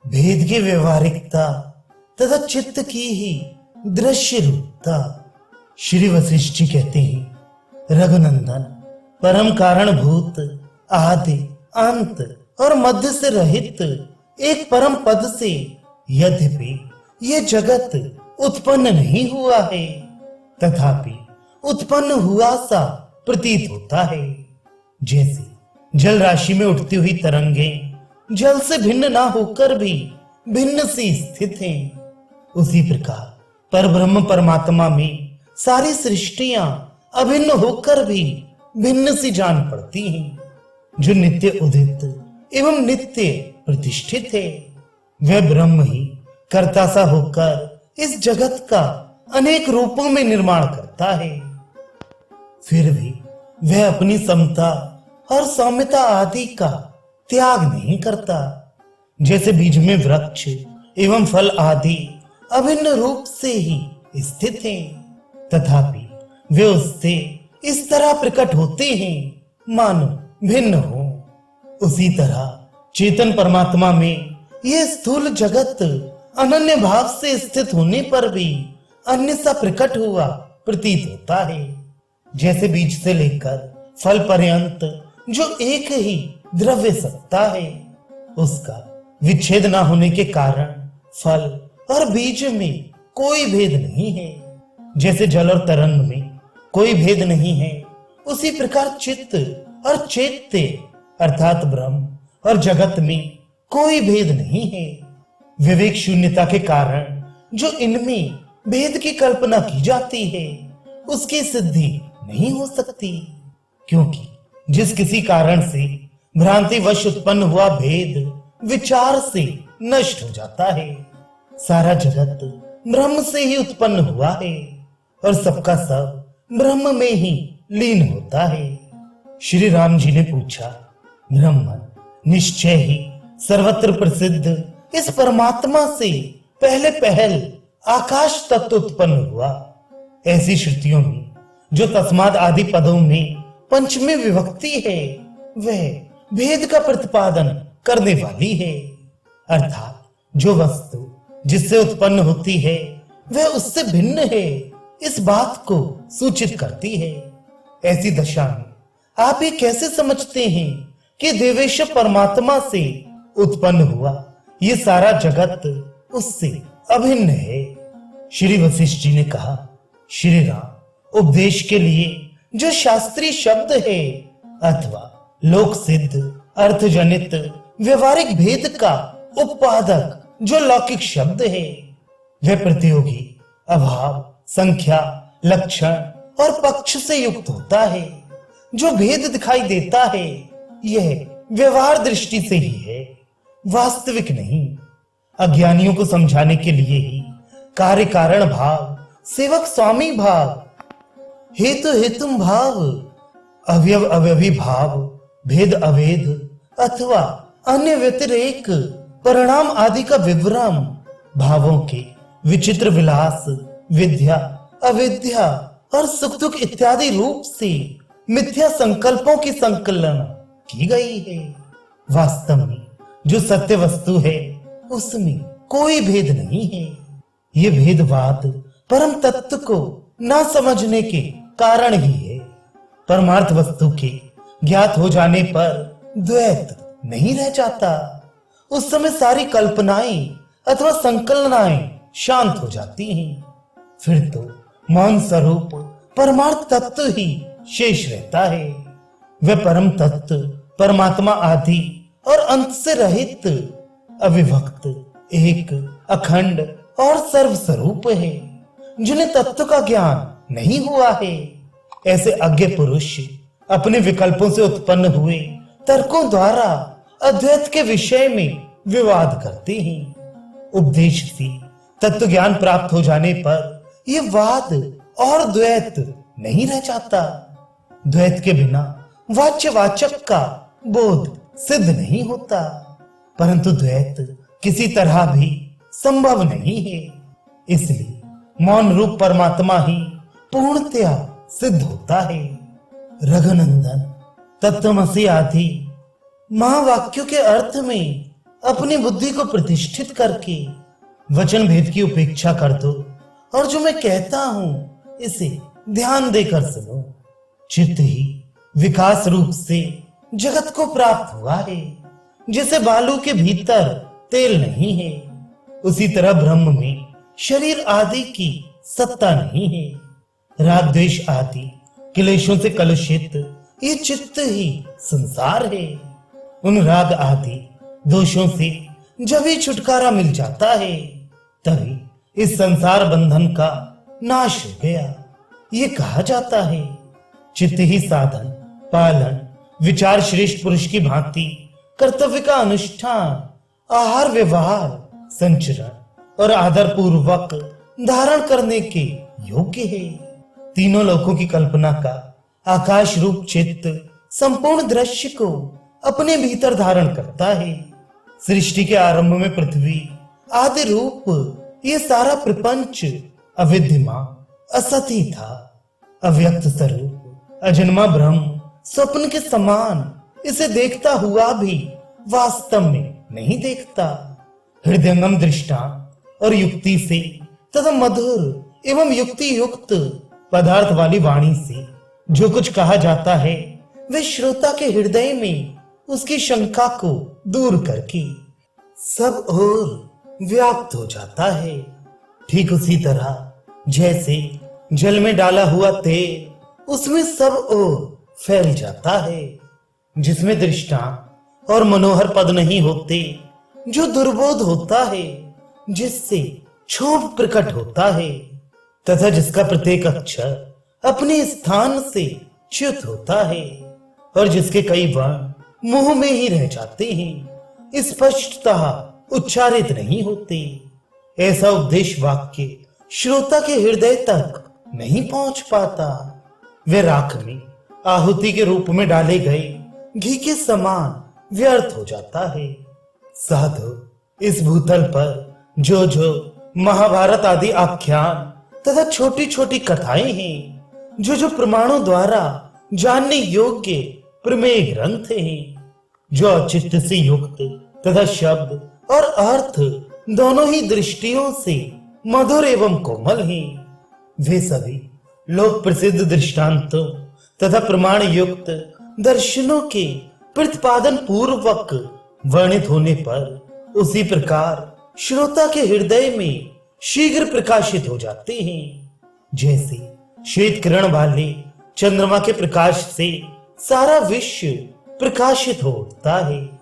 भेद की व्यवहारिकता तथा चित्त की ही दृश्य रूपता। श्री वशिष्ठ जी कहते हैं, रघुनंदन, परम कारणभूत, आदि, अंत और मध्य से रहित एक परम पद से यद्यपि ये जगत उत्पन्न नहीं हुआ है, तथापि उत्पन्न हुआ सा प्रतीत होता है। जैसे जल राशि में उठती हुई तरंगें जल से भिन्न ना होकर भी भिन्न सी स्थित हैं, उसी प्रकार परब्रह्म परमात्मा में सारी सृष्टियां अभिन्न होकर भी भिन्न सी जान पड़ती हैं। जो नित्य उदित एवं नित्य प्रतिष्ठित है, वह ब्रह्म ही कर्ता सा होकर इस जगत का अनेक रूपों में निर्माण करता है। फिर भी वह अपनी समता और सौम्यता आदि का त्याग नहीं करता। जैसे बीज में वृक्ष एवं फल आदि अभिन्न रूप से ही स्थित हैं, तथापि वे उससे इस तरह प्रकट होते हैं मानो भिन्न हो। उसी तरह चेतन परमात्मा में यह स्थूल जगत अनन्य भाव से स्थित होने पर भी अन्य सा प्रकट हुआ प्रतीत होता है। जैसे बीज से लेकर फल पर्यंत जो एक ही द्रव्य सत्ता है, उसका विच्छेद न होने के कारण फल और बीज में कोई भेद नहीं है। जैसे जल और तरंग में कोई भेद नहीं है, उसी प्रकार चित्त और चैत्य अर्थात ब्रह्म और जगत में कोई भेद नहीं है। विवेक शून्यता के कारण जो इनमें भेद की कल्पना की जाती है, उसकी सिद्धि नहीं हो सकती, क्योंकि जिस किसी कारण से भ्रांतिवश उत्पन्न हुआ भेद विचार से नष्ट हो जाता है। सारा जगत ब्रह्म से ही उत्पन्न हुआ है और सबका सब ब्रह्म में ही लीन होता है। श्री राम जी ने पूछा, ब्रह्मन, निश्चय ही सर्वत्र प्रसिद्ध इस परमात्मा से पहले पहल आकाश तत्व उत्पन्न हुआ। ऐसी श्रुतियों में जो तस्माद आदि पदों में पंचमी विभक्ति है, वह भेद का प्रतिपादन करने वाली है। अर्थात जो वस्तु जिससे उत्पन्न होती है वह उससे भिन्न है, इस बात को सूचित करती है। ऐसी दशा में आप ये कैसे समझते हैं कि देवेश्वर परमात्मा से उत्पन्न हुआ ये सारा जगत उससे अभिन्न है? श्री वशिष्ठ जी ने कहा, श्री राम, उपदेश के लिए जो शास्त्रीय शब्द है अथवा लोक सिद्ध अर्थजनित व्यवहारिक भेद का उत्पादक जो लौकिक शब्द है, वह प्रतियोगी, अभाव, संख्या, लक्षण और पक्ष से युक्त होता है। जो भेद दिखाई देता है यह व्यवहार दृष्टि से ही है, वास्तविक नहीं। अज्ञानियों को समझाने के लिए ही कार्य कारण भाव, सेवक स्वामी भाव, हेतु हेतुम भाव, अवयव अवयवी भाव, भेद अभेद अथवा अन्य व्यतिरेक परिणाम आदि का विवरण, भावों के विचित्र विलास, विद्या अविद्या और सुख दुख इत्यादि रूप से मिथ्या संकल्पों की संकलन की गई है। वास्तव में जो सत्य वस्तु है उसमें कोई भेद नहीं है। ये भेदवाद परम तत्व को न समझने के कारण ही है। परमार्थ वस्तु के ज्ञात हो जाने पर द्वैत नहीं रह जाता। उस समय सारी कल्पनाएं अथवा संकल्पनाएं शांत हो जाती हैं। फिर तो मौन स्वरूप परमार्थ तत्व ही शेष रहता है। वह परम तत्व परमात्मा आदि और अंत से रहित, अविभक्त, एक, अखंड और सर्वस्वरूप है। जिन्हें तत्व का ज्ञान नहीं हुआ है, ऐसे अज्ञ पुरुष अपने विकल्पों से उत्पन्न हुए तर्कों द्वारा अद्वैत के विषय में विवाद करते हैं। उपदेश से तत्व ज्ञान प्राप्त हो जाने पर यह वाद और द्वैत नहीं रह जाता। द्वैत के बिना वाच्य वाचक का बोध सिद्ध नहीं होता, परंतु द्वैत किसी तरह भी संभव नहीं है। इसलिए मौन रूप परमात्मा ही पूर्णतया सिद्ध होता है। रघुनंदन, तत्वमसि आदि महावाक्यों के अर्थ में अपनी बुद्धि को प्रतिष्ठित करके वचन भेद की उपेक्षा कर दो और जो मैं कहता हूं इसे ध्यान देकर सुनो। चित्त ही विकास रूप से जगत को प्राप्त हुआ है। जैसे बालू के भीतर तेल नहीं है, उसी तरह ब्रह्म में शरीर आदि की सत्ता नहीं है। राग द्वेष आदि क्लेशों से कलुषित ये चित्त ही संसार है। उन राग आदि दोषों से जब ही छुटकारा मिल जाता है तभी इस संसार बंधन का नाश हो गया। ये कहा जाता है चित्त ही साधन पालन विचार श्रेष्ठ पुरुष की भांति कर्तव्य का अनुष्ठान आहार व्यवहार संचरण और आदर पूर्वक धारण करने के योग्य है। तीनों लोकों की कल्पना का आकाश रूप चित्त संपूर्ण दृश्य को अपने भीतर धारण करता है। सृष्टि के आरंभ में पृथ्वी आदि रूप ये सारा प्रपंच अविद्यमान असत ही था। अव्यक्त स्वरूप अजन्मा ब्रह्म स्वप्न के समान इसे देखता हुआ भी वास्तव में नहीं देखता। हृदयंगम दृष्टांत और युक्ति से तथा मधुर एवं युक्ति युक्त पदार्थ वाली वाणी से जो कुछ कहा जाता है वे श्रोता के हृदय में उसकी शंका को दूर करके सब ओर व्याप्त हो जाता है। ठीक उसी तरह जैसे जल में डाला हुआ तेल उसमें सब ओर फैल जाता है। जिसमें दृष्टांत और मनोहर पद नहीं होते, जो दुर्बोध होता है, जिससे क्षोभ प्रकट होता है तथा जिसका प्रत्येक अक्षर अपने स्थान से च्युत होता है और जिसके कई वर्ण मुंह में ही रह जाते हैं, स्पष्टतः उच्चारित नहीं होते। ऐसा उपदेश वाक्य श्रोता के हृदय तक नहीं पहुंच पाता। वे राख में आहुति के रूप में डाले गए घी के समान व्यर्थ हो जाता है। साधु इस भूतल पर जो महाभारत आदि आख्यान तथा छोटी छोटी कथाएं हैं, जो प्रमाणों द्वारा जानने योग्य प्रमेय ग्रंथ हैं, जो चित्त से युक्त तथा शब्द और अर्थ दोनों ही दृष्टियों से मधुर एवं कोमल हैं, वे सभी लोक प्रसिद्ध दृष्टांतों तथा प्रमाण युक्त दर्शनों के प्रतिपादन पूर्वक वर्णित होने पर उसी प्रकार श्रोता के हृदय में शीघ्र प्रकाशित हो जाते हैं। जैसे श्वेत किरण वाले चंद्रमा के प्रकाश से सारा विश्व प्रकाशित हो उठता है।